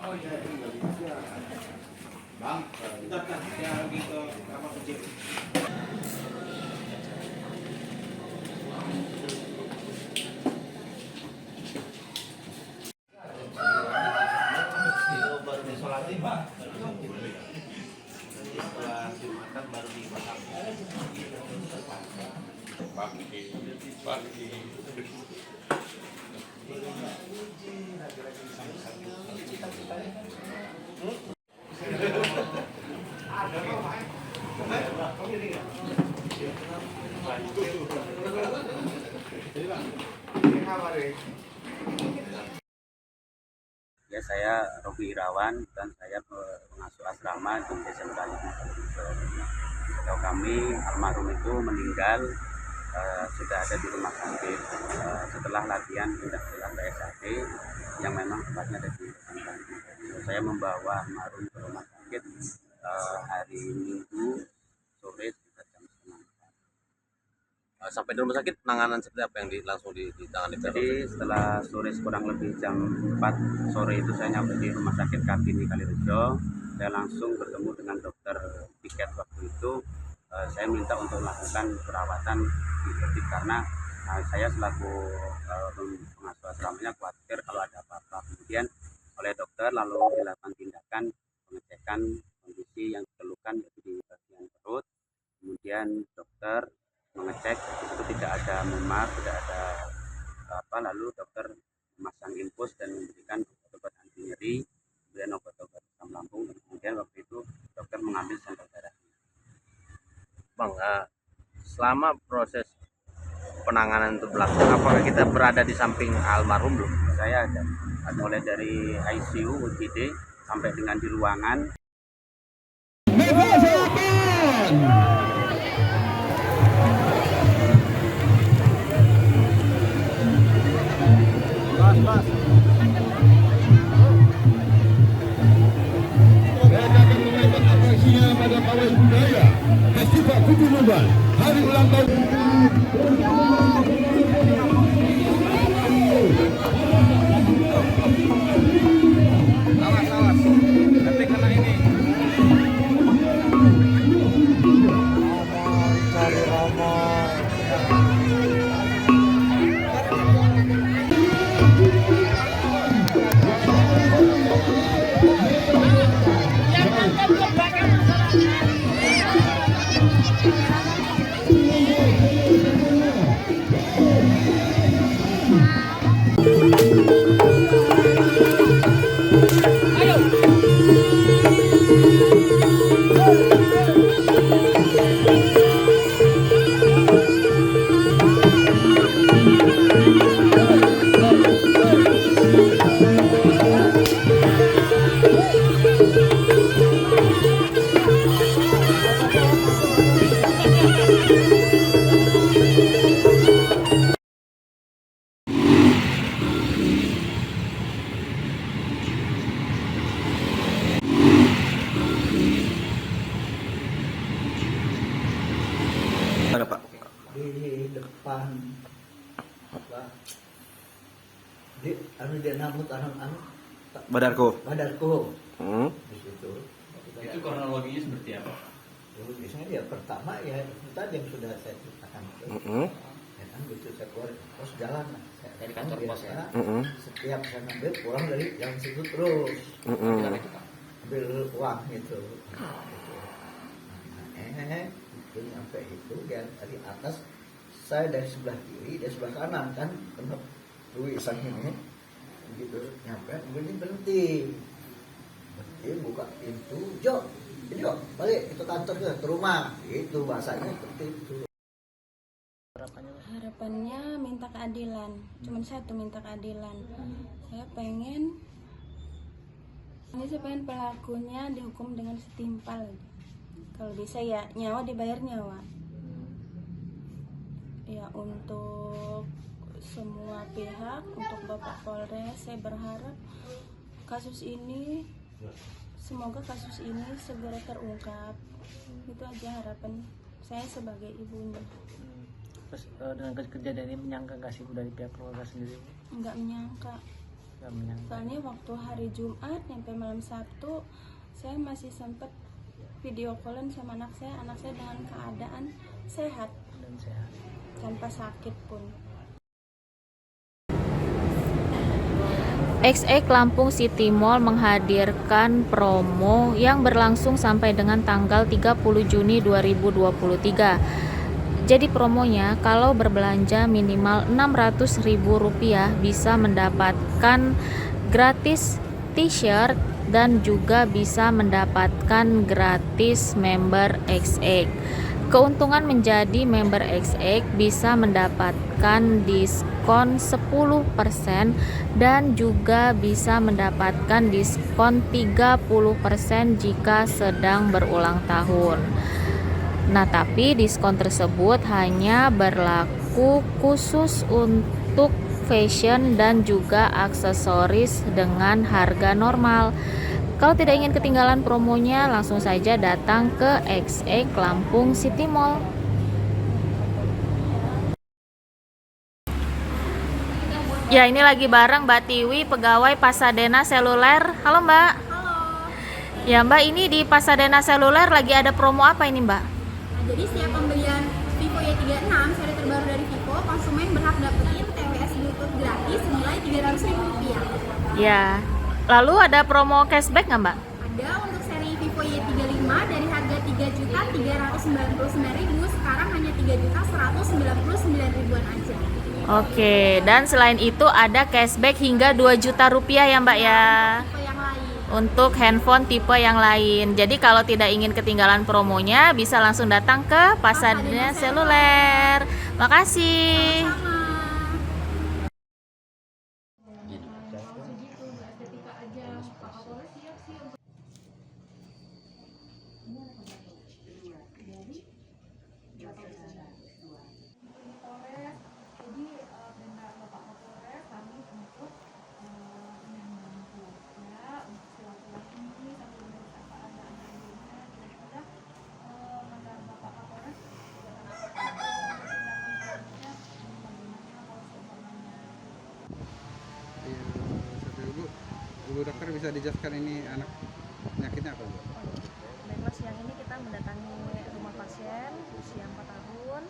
Oh iya, Bang, bentar kan, saya lagi ke kamar kecil. Baru disolatin, Bang. Nanti setelah Jumatan baru dimakan. Pagi. Ya, saya Robi Irawan dan saya pengasuh asrama di Desa Medalika. Setahu kami almarhum itu meninggal sudah ada di rumah sakit setelah latihan pindah ke SAD yang memang tempatnya ada di Medalika. Saya membawa almarhum ke rumah sakit hari Minggu sore sekitar jam 3:30. Sampai di rumah sakit penanganan seperti apa yang langsung ditangani? Jadi setelah sore kurang lebih jam 4 sore itu saya nyampe di rumah sakit Kartini Kalirejo. Saya langsung bertemu dengan dokter tiket waktu itu. Saya minta untuk melakukan perawatan dietik karena saya selaku pengasuh asramanya khawatir kalau ada apa-apa. Kemudian oleh dokter lalu dilakukan tindakan pengecekan kondisi yang dikeluhkan di bagian perut. Kemudian dokter mengecek itu tidak ada memar, tidak ada apa, lalu dokter memasang infus dan memberikan obat anti nyeri, kemudian obat-obat asam lambung, dan kemudian waktu itu dokter mengambil sampel darah. Bang, selama proses penanganan itu berlangsung, apakah kita berada di samping almarhum belum? Saya ada mulai dari ICU, UGD sampai dengan di ruangan. Pada pawai budaya Festival Kutu Luban hari ulang tahun. Awas, nanti kena ini. Cari Romo. Mana Pak? Di depan apa di dia namut anu Badarko. di situ. Itu kronologinya seperti apa? Biasanya dia pertama ya tadi yang sudah saya ceritakan itu. Ya kan begitu saya keluar terus jalan lah. Dari kantor pos ya? Setiap saya ngambil pulang dari jalan situ terus ambil uang gitu. Itu nyampe itu dia dari atas saya dari sebelah kiri, dari sebelah kanan kan, kena tulisan ini, begitu nyampe, begini berhenti, buka pintu, Jo, balik ke kantor ke rumah, itu bahasanya seperti itu. Harapannya minta keadilan, cuman satu, minta keadilan. Saya pengen pelakunya dihukum dengan setimpal. Kalau bisa ya nyawa dibayar nyawa. Ya untuk semua pihak, untuk Bapak Polres, saya berharap semoga kasus ini segera terungkap. Itu aja harapan saya sebagai ibunya. Terus dengan kejadian ini menyangka nggak sih dari pihak keluarga sendiri? Nggak menyangka. Soalnya waktu hari Jumat sampai malam Sabtu saya masih sempat video callan sama anak saya dengan keadaan sehat Dan sehat. tanpa sakit pun. XE Lampung City Mall menghadirkan promo yang berlangsung sampai dengan tanggal 30 Juni 2023. Jadi promonya kalau berbelanja minimal Rp600.000 bisa mendapatkan gratis t-shirt dan juga bisa mendapatkan gratis member XX. Keuntungan menjadi member XX bisa mendapatkan diskon 10% dan juga bisa mendapatkan diskon 30% jika sedang berulang tahun. Nah, tapi diskon tersebut hanya berlaku khusus untuk fashion dan juga aksesoris dengan harga normal. Kalau tidak ingin ketinggalan promonya, langsung saja datang ke XE Lampung City Mall. Ya, ini lagi bareng Mbak Tiwi, pegawai Pasadena Seluler. Halo Mbak. Halo. Ya Mbak, ini di Pasadena Seluler lagi ada promo apa ini Mbak? Nah, jadi setiap pembelian Vivo Y36 seri terbaru dari Vivo, konsumen berhak dapetin TWS Bluetooth gratis senilai Rp300.000. Ya. Lalu ada promo cashback nggak Mbak? Ada untuk seri Vivo Y35 dari harga Rp3.399.000 sekarang hanya Rp3.199.000 aja. Oke, dan selain itu ada cashback hingga Rp2 juta ya Mbak ya. Tipe yang lain. Untuk handphone tipe yang lain. Jadi kalau tidak ingin ketinggalan promonya bisa langsung datang ke Pasadena Seluler. Makasih. Sama. Bu dokter bisa dijelaskan ini anak penyakitnya apa Bu? Baiklah, siang ini kita mendatangi rumah pasien usia 4 tahun.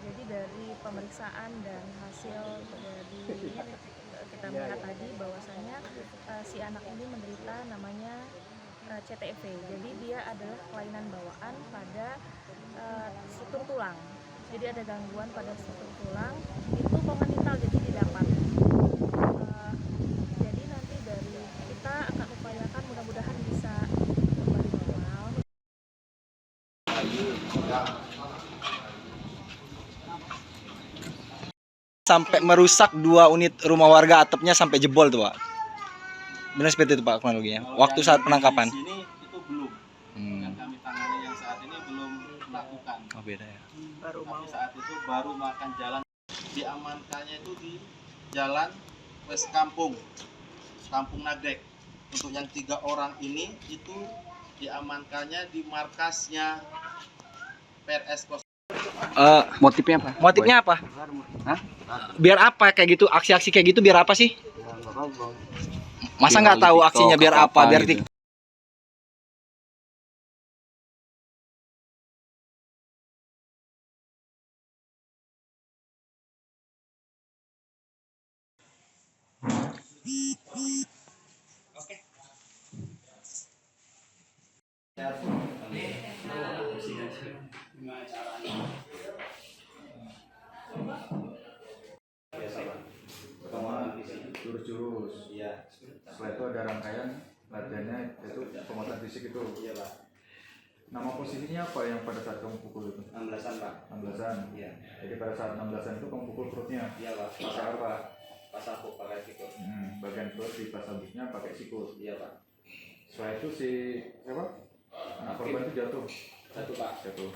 Jadi dari pemeriksaan dan hasil dari kita melihat tadi bahwasanya si anak ini menderita namanya CTEV. Jadi dia adalah kelainan bawaan pada struktur tulang. Jadi ada gangguan pada struktur tulang, itu kongenital jadi didapat. Jadi nanti dari kita akan upayakan mudah-mudahan bisa kembali normal. Sampai merusak 2 unit rumah warga, atapnya sampai jebol tuh Pak. Benar seperti itu Pak kronologinya. Waktu saat penangkapan. Di sini itu belum. Yang kami tangani yang saat ini belum melakukan. Oh beda ya. Tapi saat itu baru makan jalan. Diamankannya itu di jalan West Kampung Nagrek. Untuk yang 3 orang ini itu diamankannya di markasnya PRS Kos. Motifnya apa? Motifnya apa? Hah? Biar apa kayak gitu? Aksi-aksi kayak gitu biar apa sih? Masa nggak tahu aksinya biar apa? Biar gitu. jurus-jurus. Iya. Setelah itu ada rangkaian latihannya itu penguatan fisik itu. Iya Pak. Nama posisinya apa yang pada saat kamu pukul itu? 16-an Pak. 16-an. Iya. Jadi pada saat 16-an itu kamu pukul perutnya. Iya Pak. Pakai apa? Pas aku pakai sikut. Bagian perut di pas habisnya pakai sikut. Iya Pak. Setelah itu si siapa? Anak korban itu jatuh. Satu Pak. Jatuh.